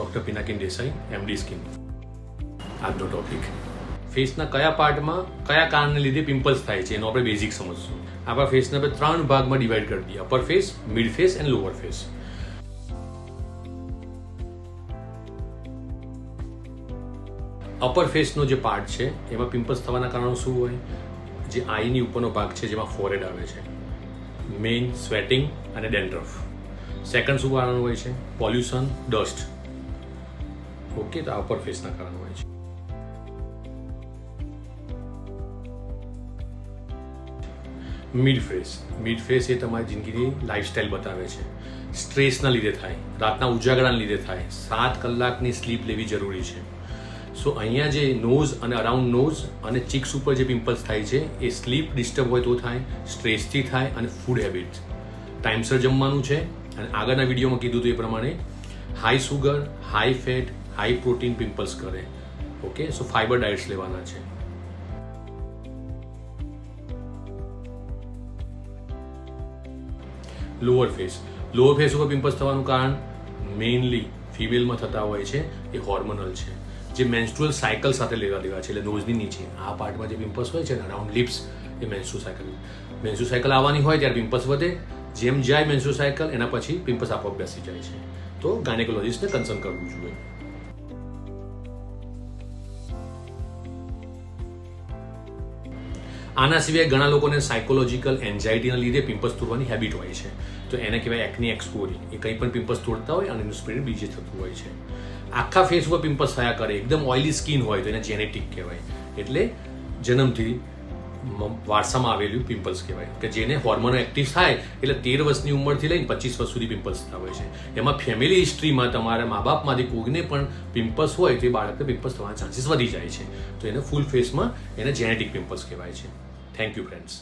Doctor Pinakin Desai, MD skin. આજનો topic ફેસના કયા પાર્ટમાં કયા કારણને લીધે પિમ્પલ્સ થાય છે એનો આપણે બેઝિક સમજશું. આપણા ફેસને આપણે 3 ભાગમાં ડિવાઈડ કરી દઈએ: upper face, mid face and lower face. Upper ફેસનો જે પાર્ટ છે એમાં પિમ્પલ્સ થવાના કારણો શું હોય? જે આઈની ઉપરનો ભાગ છે જેમાં ફોરેહેડ આવે છે, મેઇન સ્વેટિંગ અને ડેન્ડ્રફ. સેકન્ડ શું કારણ હોય છે? Pollution, dust. ઓકે, તો આ અપર ફેસના કારણ હોય છે. મિડ ફેસ એ તમારી જિંદગીની લાઈફસ્ટાઈલ બતાવે છે. સ્ટ્રેસના લીધે થાય, રાતના ઉજાગરાના લીધે થાય, 7 કલાકની સ્લીપ લેવી જરૂરી છે. સો અહીંયા જે નોઝ અને અરાઉન્ડ નોઝ અને ચીક્સ ઉપર જે પિમ્પલ્સ થાય છે એ સ્લીપ ડિસ્ટર્બ હોય તો થાય, સ્ટ્રેસથી થાય અને ફૂડ હેબિટ. ટાઈમસર જમવાનું છે અને આગળના વિડીયોમાં કીધું હતું એ પ્રમાણે high sugar, high fat, high protein pimples કરે. ઓકે, સો ફાઈબર ડાયટ્સ લેવાના છે. લોઅર ફેસ ઉપર પિમ્પલ્સ થવાનું કારણ મેઇનલી ફિમેલમાં થતા હોય છે. એ હોર્મોનલ છે, જે મેન્સ્ટ્રુઅલ સાયકલ સાથે લેવા દેવા છે. એટલે નોઝની નીચે આ પાર્ટમાં જે પિમ્પલ્સ હોય છે ને અરાઉન્ડ લિપ્સ, એ મેન્સ્ટ્રુઅલ સાયકલ આવવાની હોય ત્યારે પિમ્પલ્સ વધે. જેમ જાય મેન્સ્ટ્રુઅલ સાયકલ એના પછી પિમ્પલ્સ આપોઆપ બેસી જાય છે. તો ગાયનેકોલોજિસ્ટને કન્સલ્ટ કરવું જોઈએ. આના સિવાય ઘણા લોકોને સાયકોલોજીકલ એન્ઝાઇટીના લીધે પિમ્પલ્સ તોડવાની હેબિટ હોય છે. તો એને કહેવાય એક્ની એક્સપોરી. એ કંઈ પણ પિમ્પલ્સ તોડતા હોય અને એનું સ્પ્રેડ બીજે થતું હોય છે. આખા ફેસ ઉપર પિમ્પલ્સ થયા કરે, એકદમ ઓઇલી સ્કિન હોય તો એને જેનેટિક કહેવાય. એટલે જન્મથી વારસામાં આવેલું પિમ્પલ્સ કહેવાય. કે જેને હોર્મોન એક્ટિવ થાય એટલે 13 વર્ષની ઉંમરથી લઈને 25 વર્ષ સુધી પિમ્પલ્સ થતા હોય છે. એમાં ફેમિલી હિસ્ટ્રીમાં તમારા મા બાપમાંથી કોઈને પણ પિમ્પલ્સ હોય તો એ બાળકને પિમ્પલ્સ થવાના ચાન્સીસ વધી જાય છે. તો એને ફૂલ ફેસમાં એને જેનેટિક પિમ્પલ્સ કહેવાય છે. Thank you friends.